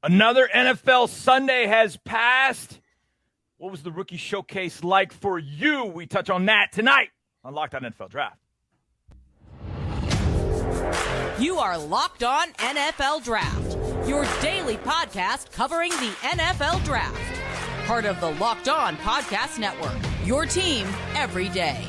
Another NFL Sunday has passed. What was the rookie showcase like for you? We touch on that tonight on Locked On NFL Draft. You are Locked On NFL Draft, your daily podcast covering the NFL Draft. Part of the Locked On Podcast Network, your team every day.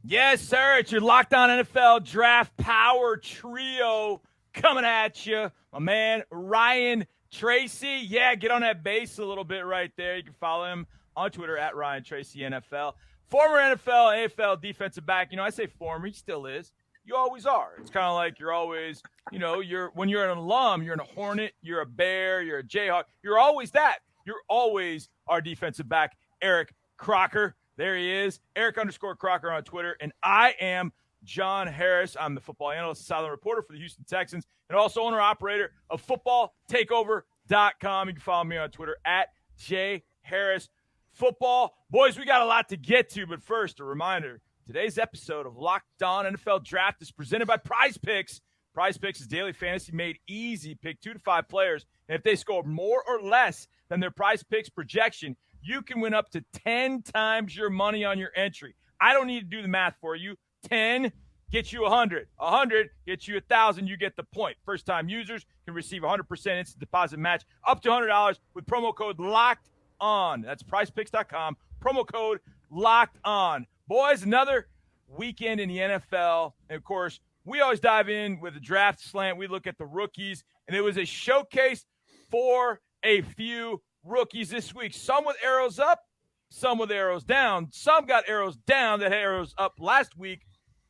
Yes, sir. It's your Locked On NFL Draft Power Trio coming at you. My man, Ryan Tracy. Yeah, get on that base a little bit right there. You can follow him on Twitter at Ryan Tracy NFL. Former NFL, AFL defensive back. You know, I say former. He still is. You always are. It's kind of like you're always, when you're an alum, you're a Hornet, you're a Bear, you're a Jayhawk. You're always that. You're always our defensive back, Eric Crocker. There he is, Eric_Crocker on Twitter. And I am John Harris. I'm the football analyst, silent reporter for the Houston Texans, and also owner-operator of footballtakeover.com. You can follow me on Twitter at jharrisfootball. Boys, we got a lot to get to, but first, a reminder, today's episode of Locked On NFL Draft is presented by Prize Picks. Prize Picks is daily fantasy made easy. Pick 2 to 5 players, and if they score more or less than their Prize Picks projection, you can win up to 10 times your money on your entry. I don't need to do the math for you. 10 gets you 100. 100 gets you 1,000. You get the point. First-time users can receive 100% instant deposit match up to $100 with promo code LOCKEDON. That's PrizePicks.com. Promo code LOCKEDON. Boys, another weekend in the NFL. And, of course, we always dive in with a draft slant. We look at the rookies, and it was a showcase for a few rookies this week. Some with arrows up, some with arrows down. Some got arrows down that had arrows up last week,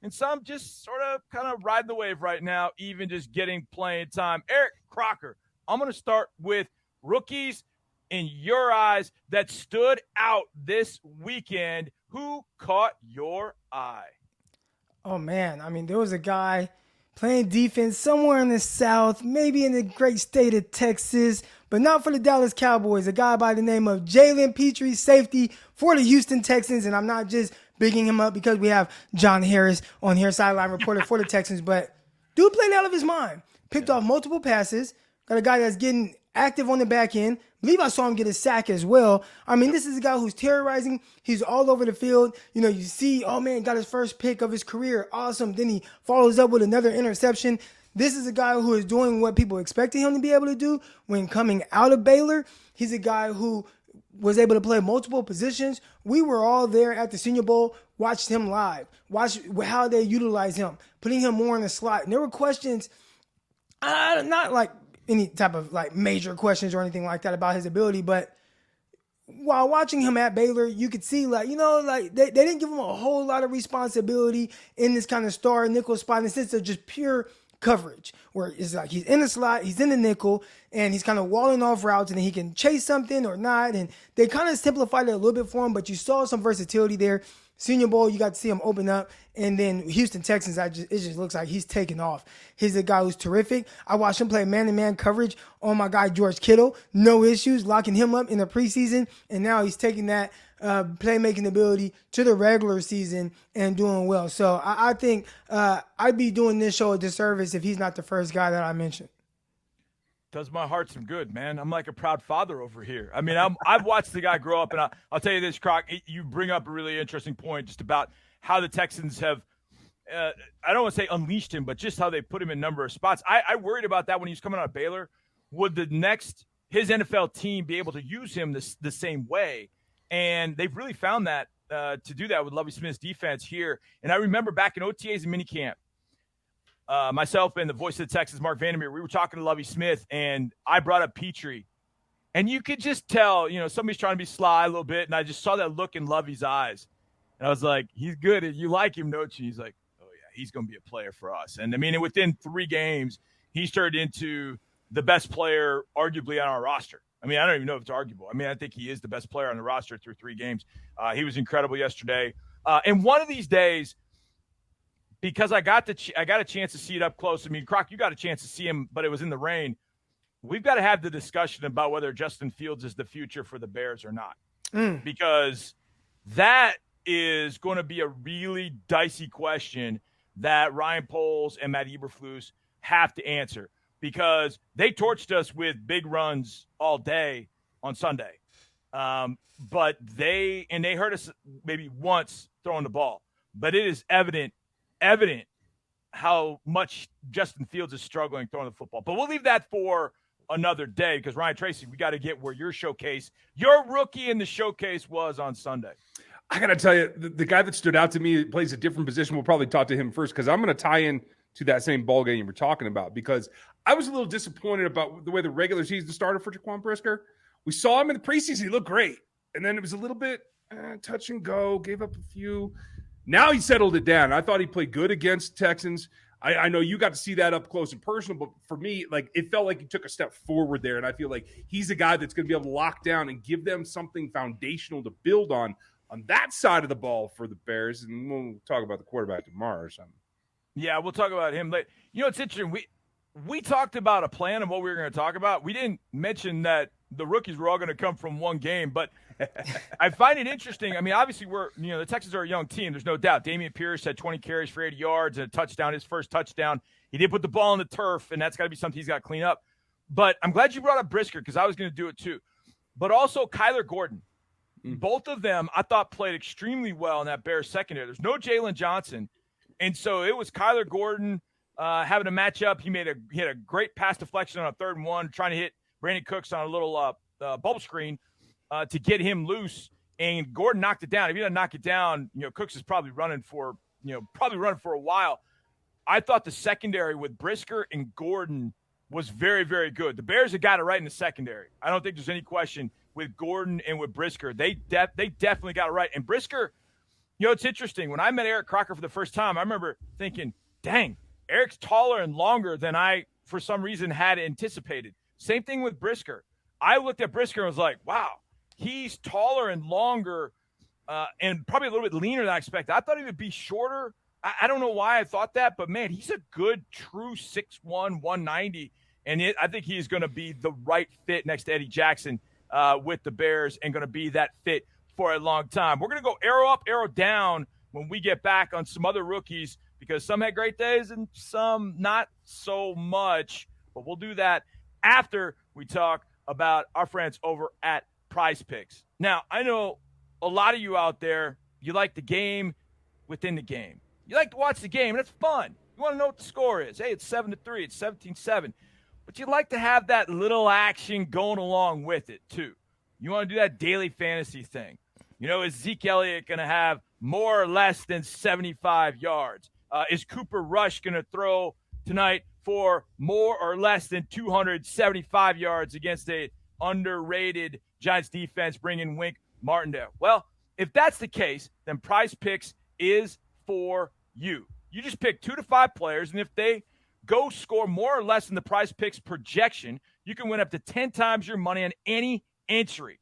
and some just sort of kind of riding the wave right now, even just getting playing time. Eric Crocker, I'm going to start with rookies in your eyes that stood out this weekend. Who caught your eye? Oh, man. I mean, there was a guy playing defense somewhere in the South, maybe in the great state of Texas, but not for the Dallas Cowboys. A guy by the name of Jalen Pitre, safety for the Houston Texans. And I'm not just bigging him up because we have John Harris on here, sideline reporter for the Texans, but dude played out of his mind. Picked off multiple passes. Got a guy that's getting active on the back end. I believe I saw him get a sack as well. I mean, this is a guy who's terrorizing. He's all over the field. You know, you see, oh man, got his first pick of his career. Awesome. Then he follows up with another interception. This is a guy who is doing what people expected him to be able to do when coming out of Baylor. He's a guy who was able to play multiple positions. We were all there at the Senior Bowl, watched him live, watched how they utilize him, putting him more in the slot. And there were questions, not like any type of like major questions or anything like that about his ability, but while watching him at Baylor, you could see they didn't give him a whole lot of responsibility in this kind of star nickel spot in the sense of just pure coverage, where it's like he's in the slot, he's in the nickel, and he's kind of walling off routes, and then he can chase something or not. And they kind of simplified it a little bit for him, but you saw some versatility there. Senior Bowl, you got to see him open up. And then Houston Texans, it just looks like he's taking off. He's a guy who's terrific. I watched him play man-to-man coverage on my guy George Kittle. No issues, locking him up in the preseason. And now he's taking that playmaking ability to the regular season and doing well. So I think I'd be doing this show a disservice if he's not the first guy that I mentioned. Does my heart some good, man. I'm like a proud father over here. I mean, I've watched the guy grow up, and I'll tell you this, Croc, you bring up a really interesting point just about how the Texans have, I don't want to say unleashed him, but just how they put him in a number of spots. I worried about that when he was coming out of Baylor. Would his NFL team be able to use him the same way? And they've really found that to do that with Lovie Smith's defense here. And I remember back in OTAs and minicamp, myself and the voice of the Texans, Mark Vandermeer, we were talking to Lovie Smith, and I brought up Pitre. And you could just tell, somebody's trying to be sly a little bit, and I just saw that look in Lovie's eyes. And I was like, he's good. You like him, don't you? He's like, oh, yeah, he's going to be a player for us. And, I mean, within 3 games, he's turned into the best player arguably on our roster. I mean, I don't even know if it's arguable. I mean, I think he is the best player on the roster through 3 games. He was incredible yesterday. And one of these days, because I got a chance to see it up close. I mean, Croc, you got a chance to see him, but it was in the rain. We've got to have the discussion about whether Justin Fields is the future for the Bears or not. because that is going to be a really dicey question that Ryan Poles and Matt Eberflus have to answer, because they torched us with big runs all day on Sunday. But they hurt us maybe once throwing the ball, but it is evident how much Justin Fields is struggling throwing the football. But we'll leave that for another day, because Ryan Tracy, we got to get where your rookie in the showcase was on Sunday. I got to tell you, the guy that stood out to me plays a different position. We'll probably talk to him first, because I'm going to tie in to that same ball game you were talking about, because I was a little disappointed about the way the regular season started for Jaquan Brisker. We saw him in the preseason. He looked great. And then it was a little bit touch and go, gave up a few. Now he settled it down. I thought he played good against Texans. I know you got to see that up close and personal, but for me, like, it felt like he took a step forward there. And I feel like he's a guy that's going to be able to lock down and give them something foundational to build on that side of the ball for the Bears. And we'll talk about the quarterback tomorrow or something. Yeah, we'll talk about him later. You know, it's interesting. We talked about a plan of what we were going to talk about. We didn't mention that the rookies were all going to come from one game, but I find it interesting. I mean, obviously the Texans are a young team. There's no doubt. Dameon Pierce had 20 carries for 80 yards and a touchdown, his first touchdown. He did put the ball on the turf, and that's got to be something he's got to clean up. But I'm glad you brought up Brisker, because I was going to do it too. But also Kyler Gordon. Both of them, I thought, played extremely well in that Bears secondary. There's no Jalen Johnson. And so it was Kyler Gordon having a matchup. He had a great pass deflection on a 3rd and 1, trying to hit Brandon Cooks on a little bubble screen to get him loose. And Gordon knocked it down. If he doesn't knock it down, Cooks is probably running for a while. I thought the secondary with Brisker and Gordon was very, very good. The Bears have got it right in the secondary. I don't think there's any question with Gordon and with Brisker. They definitely got it right. And Brisker, it's interesting. When I met Eric Crocker for the first time, I remember thinking, dang, Eric's taller and longer than I, for some reason, had anticipated. Same thing with Brisker. I looked at Brisker and was like, wow, he's taller and longer and probably a little bit leaner than I expected. I thought he would be shorter. I don't know why I thought that, but, man, he's a good, true 6'1", 190, and I think he's going to be the right fit next to Eddie Jackson with the Bears, and going to be that fit for a long time. We're going to go arrow up, arrow down when we get back on some other rookies, because some had great days and some not so much. But we'll do that after we talk about our friends over at Prize Picks. Now, I know a lot of you out there, you like the game within the game. You like to watch the game, and it's fun. You want to know what the score is. Hey, it's 7-3, it's 17-7. But you like to have that little action going along with it, too. You want to do that daily fantasy thing. Is Zeke Elliott going to have more or less than 75 yards? Is Cooper Rush going to throw tonight for more or less than 275 yards against a underrated Giants defense, bringing Wink Martindale? Well, if that's the case, then Prize Picks is for you. You just pick 2 to 5 players, and if they go score more or less than the Prize Picks projection, you can win up to 10 times your money on any entry.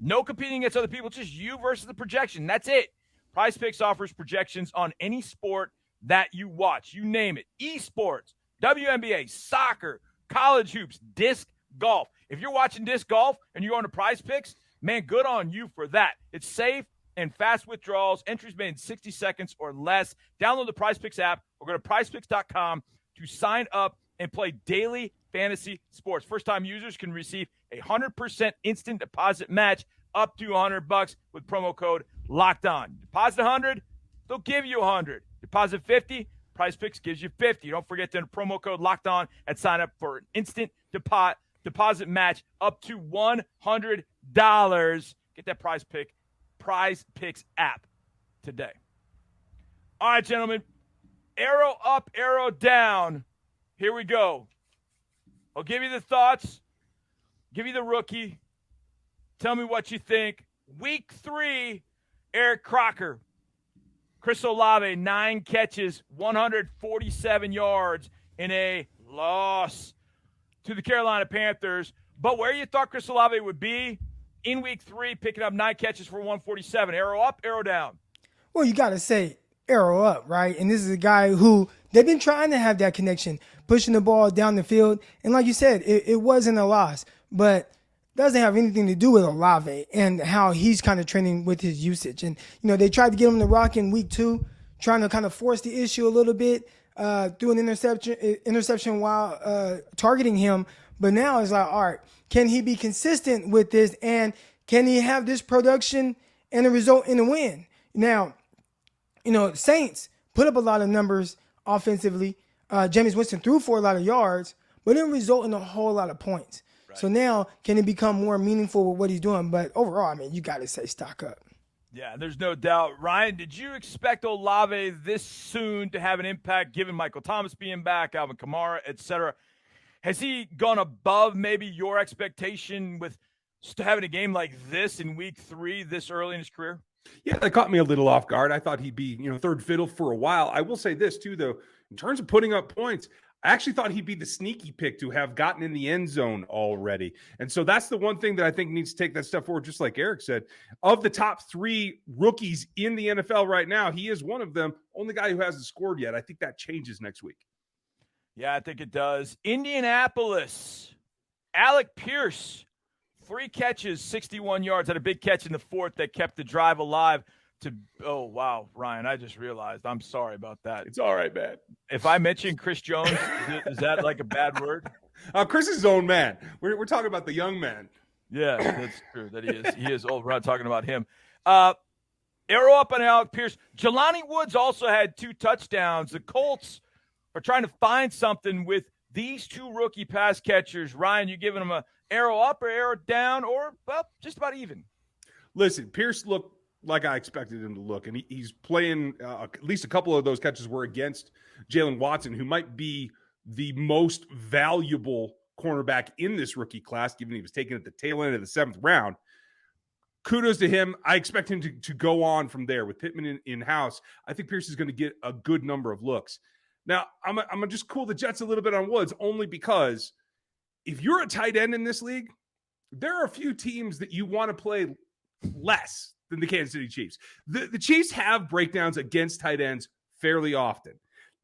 No competing against other people, just you versus the projection. That's it. Prize Picks offers projections on any sport that you watch. You name it. Esports, WNBA, soccer, college hoops, disc golf. If you're watching disc golf and you're going to Prize Picks, man, good on you for that. It's safe and fast withdrawals. Entries made in 60 seconds or less. Download the Prize Picks app or go to prizepicks.com to sign up and play daily fantasy sports. First-time users can receive a 100% instant deposit match up to $100 with promo code LOCKEDON. Deposit 100, they'll give you 100. Deposit 50, Prize Picks gives you 50. Don't forget to enter promo code LOCKEDON and sign up for an instant deposit match up to $100. Get that Prize Picks app today. All right, gentlemen. Arrow up, arrow down. Here we go. I'll give you the thoughts. Give you the rookie. Tell me what you think. Week 3, Eric Crocker. Chris Olave, 9 catches, 147 yards in a loss to the Carolina Panthers. But where you thought Chris Olave would be in week 3, picking up 9 catches for 147. Arrow up, arrow down. Well, you got to say arrow up, right? And this is a guy who they've been trying to have that connection, pushing the ball down the field. And like you said, it wasn't a loss. But doesn't have anything to do with Olave and how he's kind of trending with his usage. And, they tried to get him to rock in week 2, trying to kind of force the issue a little bit through an interception while targeting him. But now it's like, all right, can he be consistent with this? And can he have this production and a result in a win? Now, Saints put up a lot of numbers offensively. Jameis Winston threw for a lot of yards, but it didn't result in a whole lot of points. Right. So now, can it become more meaningful with what he's doing? But overall, I mean, you got to say stock up. Yeah, there's no doubt. Ryan, did you expect Olave this soon to have an impact, given Michael Thomas being back, Alvin Kamara, et cetera? Has he gone above maybe your expectation with having a game like this in week 3 this early in his career? Yeah, that caught me a little off guard. I thought he'd be, third fiddle for a while. I will say this too, though, in terms of putting up points, I actually thought he'd be the sneaky pick to have gotten in the end zone already. And so that's the one thing that I think needs to take that step forward, just like Eric said. Of the top 3 rookies in the NFL right now, he is one of them, only guy who hasn't scored yet. I think that changes next week. Yeah, I think it does. Indianapolis, Alec Pierce, 3 catches, 61 yards, had a big catch in the 4th that kept the drive alive. Oh, wow, Ryan, I just realized. I'm sorry about that. It's all right, man. If I mention Chris Jones, is that like a bad word? Chris is his own man. We're talking about the young man. Yeah, that's true. That he is old. We're not talking about him. Arrow up on Alec Pierce. Jelani Woods also had 2 touchdowns. The Colts are trying to find something with these 2 rookie pass catchers. Ryan, you giving them a arrow up or arrow down, or just about even? Listen, Pierce looked like I expected him to look, and he's playing at least a couple of those catches were against Jalen Watson, who might be the most valuable cornerback in this rookie class, given he was taken at the tail end of the 7th round. Kudos to him. I expect him to go on from there. With Pittman in-house, I think Pierce is going to get a good number of looks. Now, I'm going to just cool the Jets a little bit on Woods, only because if you're a tight end in this league, there are a few teams that you want to play less than the Kansas City Chiefs. The Chiefs have breakdowns against tight ends fairly often.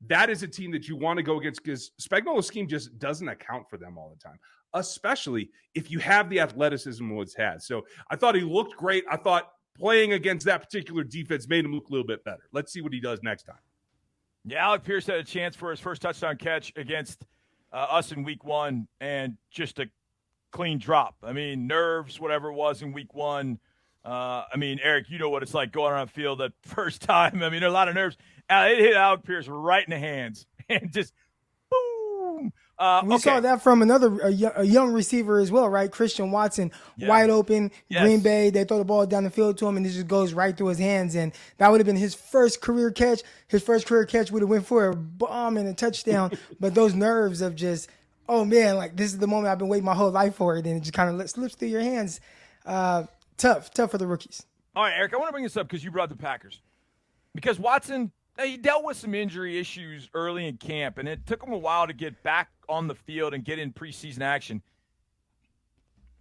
That is a team that you want to go against because Spagnuolo's scheme just doesn't account for them all the time, especially if you have the athleticism Woods has. So I thought he looked great. I thought playing against that particular defense made him look a little bit better. Let's see what he does next time. Yeah, Alec Pierce had a chance for his first touchdown catch against us in week 1, and just a clean drop. I mean, nerves, whatever it was in week 1. Eric, you know what it's like going on the field that first time. There are a lot of nerves. It hit Alec Pierce right in the hands and just boom. We saw that from a young receiver as well, right? Christian Watson, wide open, yes. Green Bay. They throw the ball down the field to him, and it just goes right through his hands. And that would have been his first career catch. His first career catch would have went for a bomb and a touchdown. But those nerves of just, oh, man, like this is the moment I've been waiting my whole life for it. And it just kind of slips through your hands. Tough for the rookies. All right, Eric, I want to bring this up because you brought the Packers. Because Watson, he dealt with some injury issues early in camp, and it took him a while to get back on the field and get in preseason action.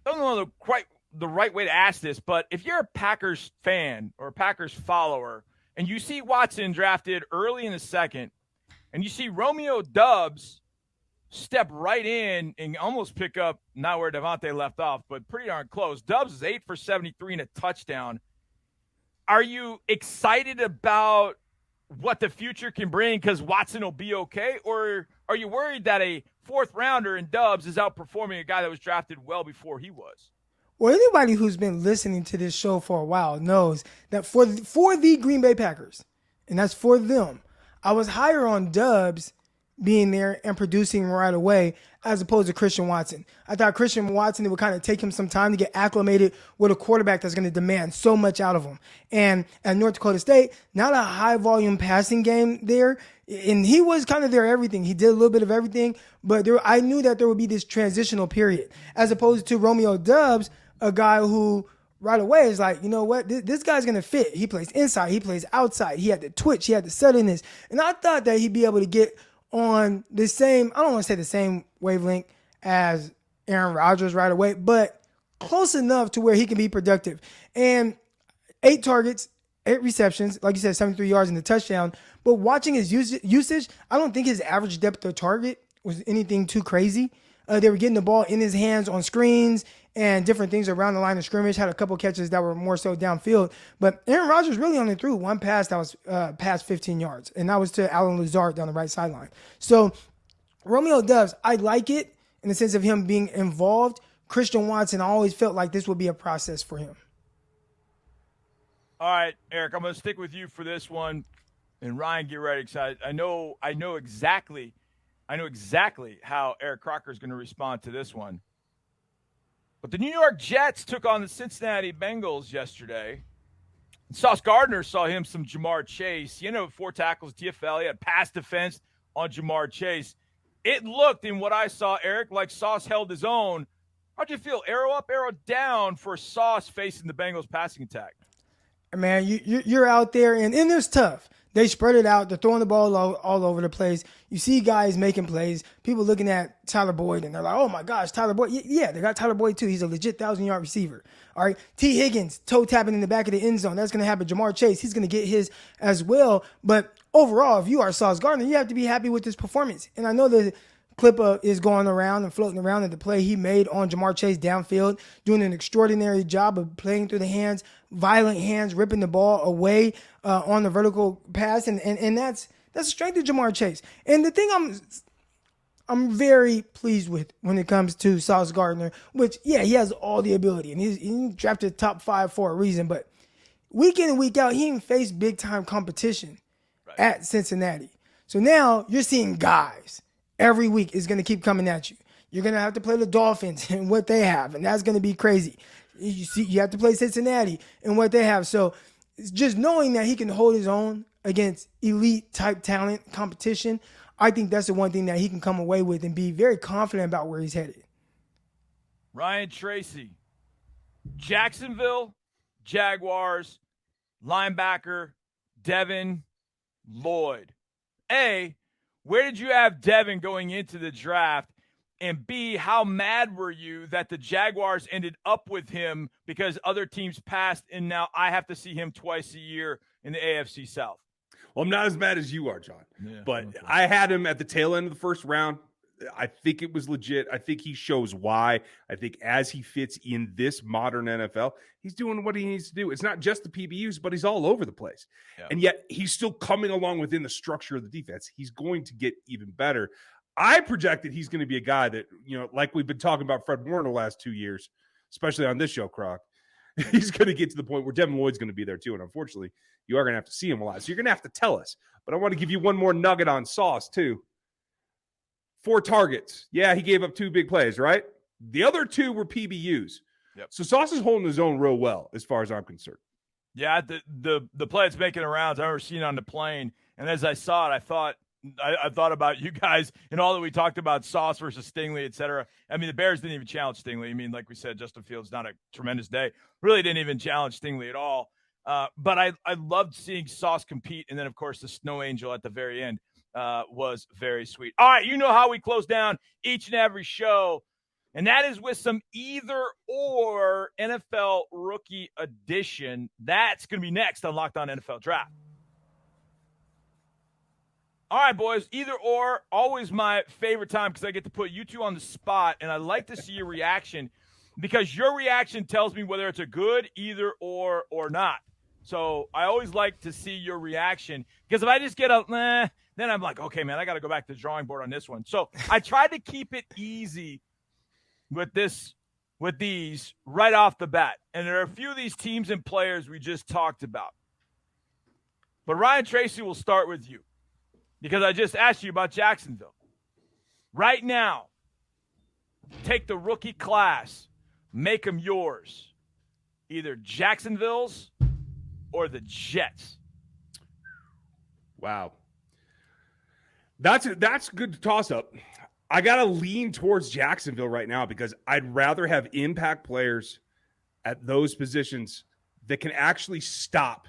I don't know quite the right way to ask this, but if you're a Packers fan or a Packers follower, and you see Watson drafted early in the 2nd, and you see Romeo Doubs step right in and almost pick up not where Devontae left off, but pretty darn close. Doubs is 8 for 73 and a touchdown. Are you excited about what the future can bring because Watson will be okay? Or are you worried that a 4th rounder in Doubs is outperforming a guy that was drafted well before he was? Well, anybody who's been listening to this show for a while knows that for the Green Bay Packers, and that's for them, I was higher on Doubs being there and producing right away as opposed to Christian Watson. I thought Christian Watson, it would kind of take him some time to get acclimated with a quarterback that's going to demand so much out of him. And at North Dakota State, not a high volume passing game there. And he was kind of there everything. He did a little bit of everything, but I knew that there would be this transitional period as opposed to Romeo Doubs, a guy who right away is like, you know what, this guy's going to fit. He plays inside, he plays outside. He had the twitch, he had the suddenness. And I thought that he'd be able to get on the same, I don't want to say the same wavelength as Aaron Rodgers right away, but close enough to where he can be productive. And 8 targets, 8 receptions, like you said, 73 yards in the touchdown. But watching his usage, I don't think his average depth of target was anything too crazy. They were getting the ball in his hands on screens and different things around the line of scrimmage, had a couple catches that were more so downfield. But Aaron Rodgers really only threw one pass that was past 15 yards, and that was to Alan Lazard down the right sideline. So Romeo Doubs, I like it in the sense of him being involved. Christian Watson, I always felt like this would be a process for him. All right, Eric, I'm going to stick with you for this one. And Ryan, get ready, because I know exactly how Eric Crocker is going to respond to this one. But the New York Jets took on the Cincinnati Bengals yesterday. And Sauce Gardner saw him some Jamar Chase. He ended up with 4 tackles, TFL. He had pass defense on Jamar Chase. It looked, in what I saw, Eric, like Sauce held his own. How'd you feel? Arrow up, arrow down for Sauce facing the Bengals passing attack? Man, you're out there, and it's tough. They spread it out. They're throwing the ball all over the place. You see guys making plays. People looking at Tyler Boyd, and they're like, oh, my gosh, Tyler Boyd. Yeah, they got Tyler Boyd, too. He's a legit 1,000-yard receiver. All right, T. Higgins, toe tapping in the back of the end zone. That's going to happen. Jamar Chase, he's going to get his as well. But overall, if you are Sauce Gardner, you have to be happy with his performance. And I know the clip is going around and floating around at the play he made on Jamar Chase downfield, doing an extraordinary job of playing through the hands, violent hands, ripping the ball away on the vertical pass, and that's the strength of Jamar Chase. And the thing I'm very pleased with when it comes to Sauce Gardner, which, yeah, he has all the ability, and he's drafted top 5 for a reason, but week in and week out, he didn't face big-time competition at Cincinnati. So now you're seeing guys every week is going to keep coming at you. You're going to have to play the Dolphins and what they have, and that's going to be crazy. You have to play Cincinnati and what they have. So just knowing that he can hold his own against elite-type talent competition, I think that's the one thing that he can come away with and be very confident about where he's headed. Ryan Tracy, Jacksonville Jaguars, linebacker Devin Lloyd. A, where did you have Devin going into the draft? And B, how mad were you that the Jaguars ended up with him because other teams passed and now I have to see him twice a year in the AFC South? Well, I'm not as mad as you are, John. Yeah, but okay. I had him at the tail end of the first round. I think it was legit. I think he shows why. I think as he fits in this modern NFL, he's doing what he needs to do. It's not just the PBUs, but he's all over the place. Yeah. And yet he's still coming along within the structure of the defense. He's going to get even better. I projected he's going to be a guy that, like we've been talking about Fred Warner the last 2 years, especially on this show, Croc. He's going to get to the point where Devin Lloyd's going to be there too. And unfortunately, you are going to have to see him a lot. So you're going to have to tell us. But I want to give you one more nugget on Sauce too. 4 targets. Yeah, he gave up 2 big plays, right? The other 2 were PBUs. Yep. So Sauce is holding his own real well as far as I'm concerned. Yeah, the play that's making the rounds, I remember seeing it on the plane. And as I saw it, I thought about you guys and all that we talked about, Sauce versus Stingley, et cetera. I mean, the Bears didn't even challenge Stingley. I mean, like we said, Justin Fields, not a tremendous day. Really didn't even challenge Stingley at all. But I loved seeing Sauce compete. And then, of course, the Snow Angel at the very end was very sweet. All right, you know how we close down each and every show, and that is with some either-or NFL Rookie Edition. That's going to be next on Locked On NFL Draft. All right, boys, either or, always my favorite time because I get to put you two on the spot, and I like to see your reaction because your reaction tells me whether it's a good either or not. So I always like to see your reaction because if I just get a then I'm like, okay, man, I got to go back to the drawing board on this one. So I tried to keep it easy with these right off the bat. And there are a few of these teams and players we just talked about. But Ryan Tracy, will start with you because I just asked you about Jacksonville. Right now, take the rookie class, make them yours. Either Jacksonville's or the Jets. Wow. That's a good toss-up. I got to lean towards Jacksonville right now because I'd rather have impact players at those positions that can actually stop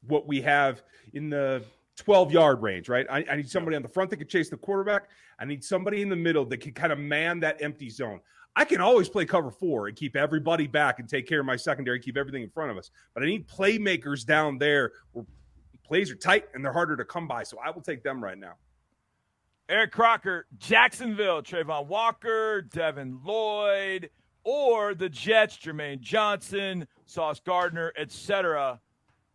what we have in the 12-yard range, right? I need somebody on the front that can chase the quarterback. I need somebody in the middle that can kind of man that empty zone. I can always play cover 4 and keep everybody back and take care of my secondary, keep everything in front of us. But I need playmakers down there where plays are tight and they're harder to come by. So I will take them right now. Eric Crocker, Jacksonville, Trayvon Walker, Devin Lloyd, or the Jets, Jermaine Johnson, Sauce Gardner, etc.?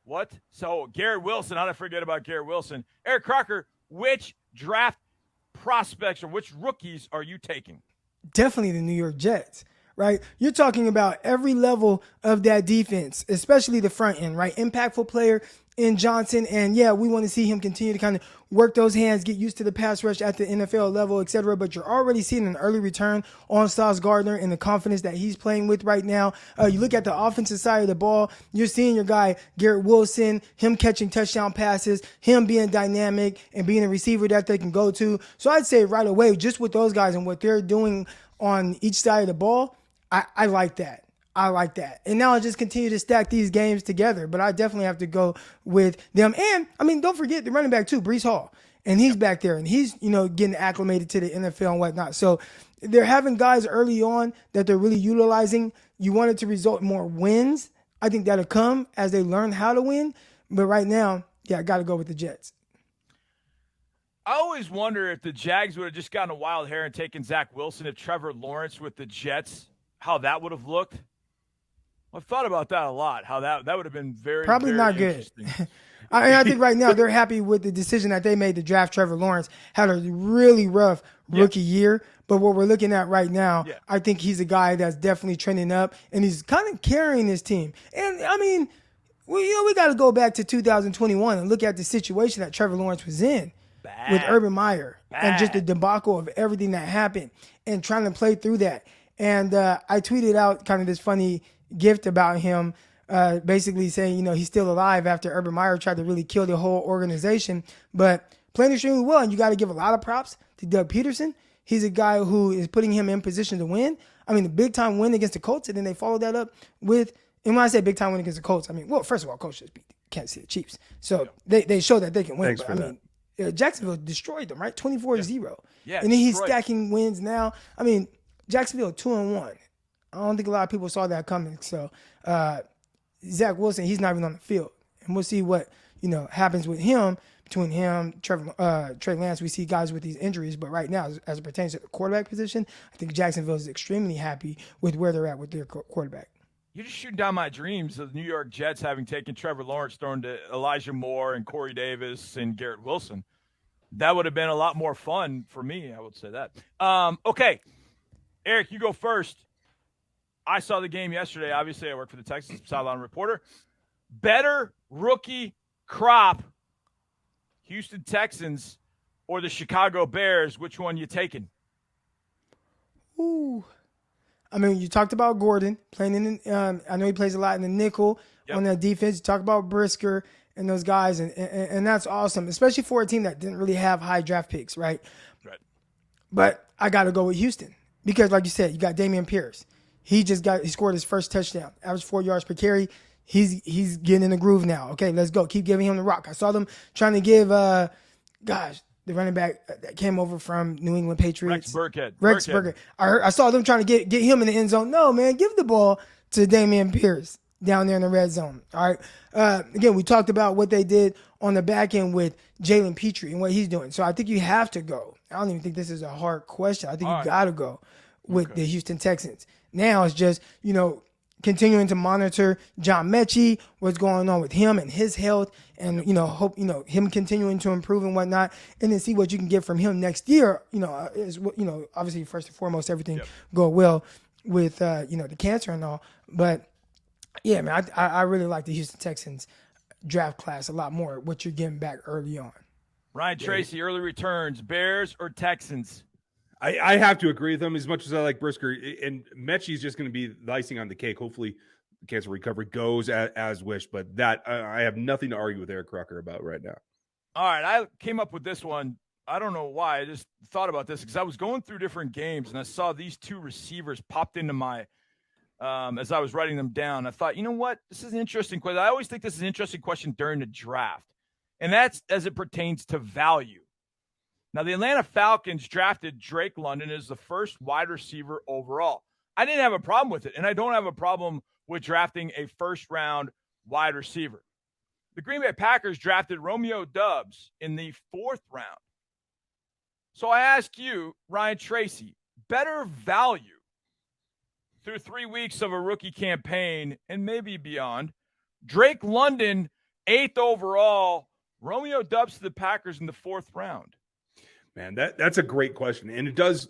What? So Garrett Wilson, how did I forget about Garrett Wilson? Eric Crocker, which draft prospects or which rookies are you taking? Definitely the New York Jets, right? You're talking about every level of that defense, especially the front end, right? Impactful player in Johnson. And yeah, we want to see him continue to kind of work those hands, get used to the pass rush at the NFL level, et cetera. But you're already seeing an early return on Sauce Gardner and the confidence that he's playing with right now. You look at the offensive side of the ball, you're seeing your guy, Garrett Wilson, him catching touchdown passes, him being dynamic and being a receiver that they can go to. So I'd say right away, just with those guys and what they're doing on each side of the ball, I like that. I like that. And now I just continue to stack these games together. But I definitely have to go with them. And, I mean, don't forget the running back, too, Breece Hall. And he's back there. And he's, getting acclimated to the NFL and whatnot. So they're having guys early on that they're really utilizing. You want it to result in more wins. I think that'll come as they learn how to win. But right now, I got to go with the Jets. I always wonder if the Jags would have just gotten a wild hair and taken Zach Wilson, if Trevor Lawrence with the Jets, how that would have looked. I've thought about that a lot, how that would have been probably very not good. I think right now they're happy with the decision that they made to draft Trevor Lawrence. Had a really rough rookie year, but what we're looking at right now, I think he's a guy that's definitely trending up, and he's kind of carrying his team. And, I mean, we got to go back to 2021 and look at the situation that Trevor Lawrence was in with Urban Meyer and just the debacle of everything that happened and trying to play through that. And I tweeted out kind of this funny gift about him, basically saying, he's still alive after Urban Meyer tried to really kill the whole organization, but playing extremely well. And you got to give a lot of props to Doug Peterson. He's a guy who is putting him in position to win. I mean, the big time win against the Colts, and then they followed that up with, and when I say big time win against the Colts, I mean, well, first of all, Colts just beat Kansas City Chiefs. So they show that they can win. But, I mean, Jacksonville destroyed them, right? 24-0. Yeah, and then he's stacking wins now. I mean, Jacksonville 2-1. I don't think a lot of people saw that coming. So Zach Wilson, he's not even on the field. And we'll see what, happens with him, between him, Trey Lance. We see guys with these injuries. But right now, as it pertains to the quarterback position, I think Jacksonville is extremely happy with where they're at with their quarterback. You're just shooting down my dreams of the New York Jets having taken Trevor Lawrence, thrown to Elijah Moore and Corey Davis and Garrett Wilson. That would have been a lot more fun for me, I would say that. Okay, Eric, you go first. I saw the game yesterday. Obviously, I work for the Texans, sideline reporter. Better rookie crop, Houston Texans or the Chicago Bears? Which one you taking? Ooh. I mean, you talked about Gordon playing in I know he plays a lot in the nickel on that defense. You talk about Brisker and those guys, and that's awesome, especially for a team that didn't really have high draft picks, right? Right. But I got to go with Houston because, like you said, you got Dameon Pierce. He scored his first touchdown, average 4 yards per carry. He's getting in the groove now. Okay, let's go. Keep giving him the rock. I saw them trying to give, the running back that came over from New England Patriots. Rex Burkhead. I saw them trying to get him in the end zone. No, man, give the ball to Dameon Pierce down there in the red zone. All right. Again, we talked about what they did on the back end with Jalen Pitre and what he's doing. So I think you have to go. I don't even think this is a hard question. I think you got to go with the Houston Texans. Now it's just, continuing to monitor John Mechie, what's going on with him and his health, and, hope, him continuing to improve and whatnot, and then see what you can get from him next year. Obviously, first and foremost, everything go well with, the cancer and all. But, yeah, man, I really like the Houston Texans draft class a lot more, what you're getting back early on. Ryan Tracy, early returns, Bears or Texans? I have to agree with them as much as I like Brisker. And Mechie's just going to be the icing on the cake. Hopefully, the cancer recovery goes as wished. But that I have nothing to argue with Eric Crocker about right now. All right. I came up with this one. I don't know why. I just thought about this because I was going through different games, and I saw these two receivers popped into my as I was writing them down. I thought, you know what? This is an interesting question. I always think this is an interesting question during the draft, and that's as it pertains to value. Now, the Atlanta Falcons drafted Drake London as the first wide receiver overall. I didn't have a problem with it, and I don't have a problem with drafting a first-round wide receiver. The Green Bay Packers drafted Romeo Doubs in the 4th round. So I ask you, Ryan Tracy, better value, through 3 weeks of a rookie campaign and maybe beyond. Drake London, 8th overall. Romeo Doubs to the Packers in the 4th round. Man, that's a great question. And it does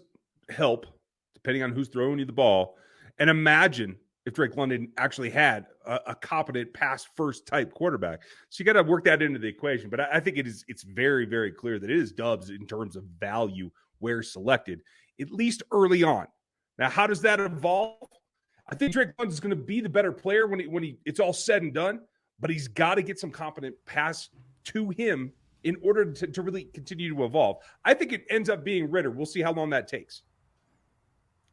help, depending on who's throwing you the ball. And imagine if Drake London actually had a competent pass-first type quarterback. So you got to work that into the equation. But I think it's very, very clear that it is Doubs in terms of value where selected, at least early on. Now, how does that evolve? I think Drake London is going to be the better player when it's all said and done, but he's got to get some competent pass to him in order to really continue to evolve. I think it ends up being Ritter. We'll see how long that takes.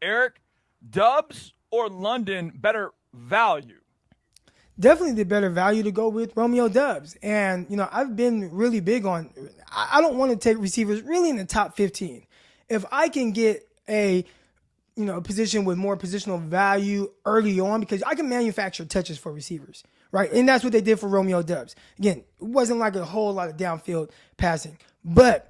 Eric, Doubs or London, better value? Definitely the better value to go with Romeo Doubs. And, I've been really big on, I don't want to take receivers really in the top 15. If I can get a position with more positional value early on, because I can manufacture touches for receivers, right? And that's what they did for Romeo Doubs. Again, it wasn't like a whole lot of downfield passing, but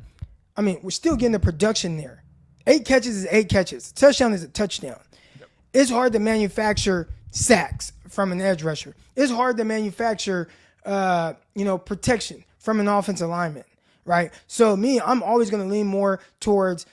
we're still getting the production there. 8 catches is 8 catches. Touchdown is a touchdown. Yep. It's hard to manufacture sacks from an edge rusher. It's hard to manufacture, protection from an offensive lineman, right? So I'm always going to lean more towards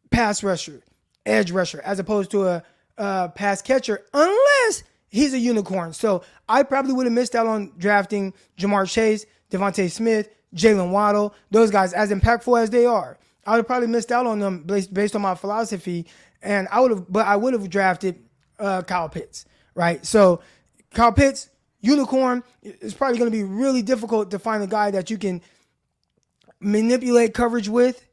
pass rusher, edge rusher, as opposed to a pass catcher, unless he's a unicorn. So I probably would have missed out on drafting Jamar Chase, Devontae Smith, Jalen Waddle, those guys, as impactful as they are. I would have probably missed out on them based on my philosophy, and I would have drafted Kyle Pitts, right? So Kyle Pitts, unicorn, it's probably going to be really difficult to find a guy that you can manipulate coverage with,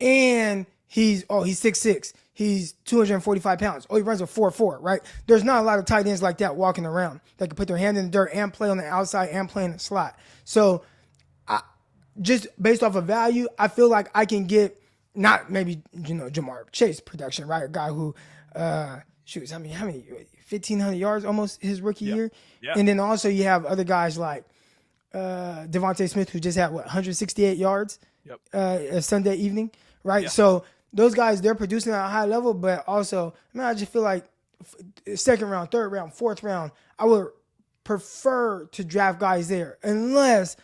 and he's 6'6". He's 245 pounds. Oh, he runs a 4.4, right? There's not a lot of tight ends like that walking around that can put their hand in the dirt and play on the outside and play in the slot. So just based off of value, I feel like I can get not maybe, Jamar Chase production, right? A guy who, how many 1,500 yards almost his rookie year. Yeah. And then also you have other guys like Devontae Smith, who just had 168 yards a Sunday evening, right? Yeah. So those guys, they're producing at a high level, but also, I just feel like 2nd round, 3rd round, 4th round, I would prefer to draft guys there unless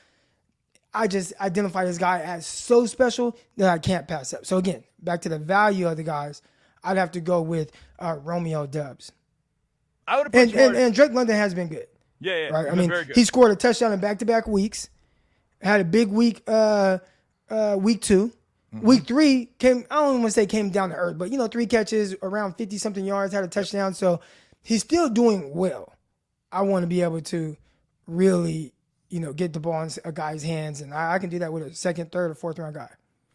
I just identify this guy as so special that I can't pass up. So again, back to the value of the guys, I'd have to go with Romeo Doubs. I would have and Drake London has been good. Yeah. Right. Very good. He scored a touchdown in back-to-back weeks. Had a big week, week 2. Mm-hmm. Week 3 came. I don't want to say came down to earth, but 3 catches, around 50-something yards, had a touchdown. So he's still doing well. I want to be able to really, get the ball in a guy's hands, and I can do that with a 2nd, 3rd, or 4th round guy.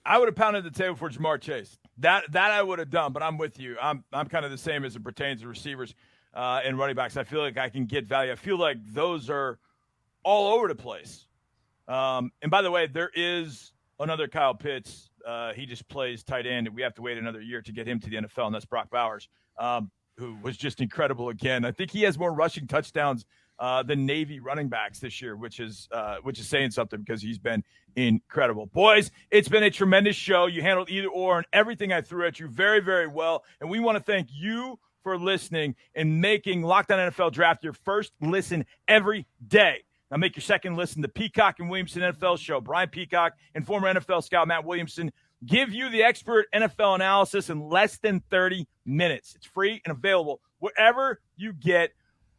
I would have pounded the table for Jamar Chase. That I would have done, but I'm with you. I'm kind of the same as it pertains to receivers and running backs. I feel like I can get value. I feel like those are all over the place. And by the way, there is another Kyle Pitts. He just plays tight end, and we have to wait another year to get him to the NFL, and that's Brock Bowers, who was just incredible again. I think he has more rushing touchdowns than Navy running backs this year, which is saying something because he's been incredible. Boys, it's been a tremendous show. You handled either or and everything I threw at you very, very well, and we want to thank you for listening and making Locked On NFL Draft your first listen every day. Now make your second listen to Peacock and Williamson NFL Show. Brian Peacock and former NFL scout Matt Williamson give you the expert NFL analysis in less than 30 minutes. It's free and available wherever you get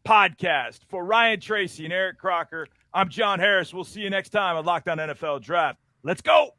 podcasts. For Ryan Tracy and Eric Crocker, I'm John Harris. We'll see you next time on Locked On NFL Draft. Let's go!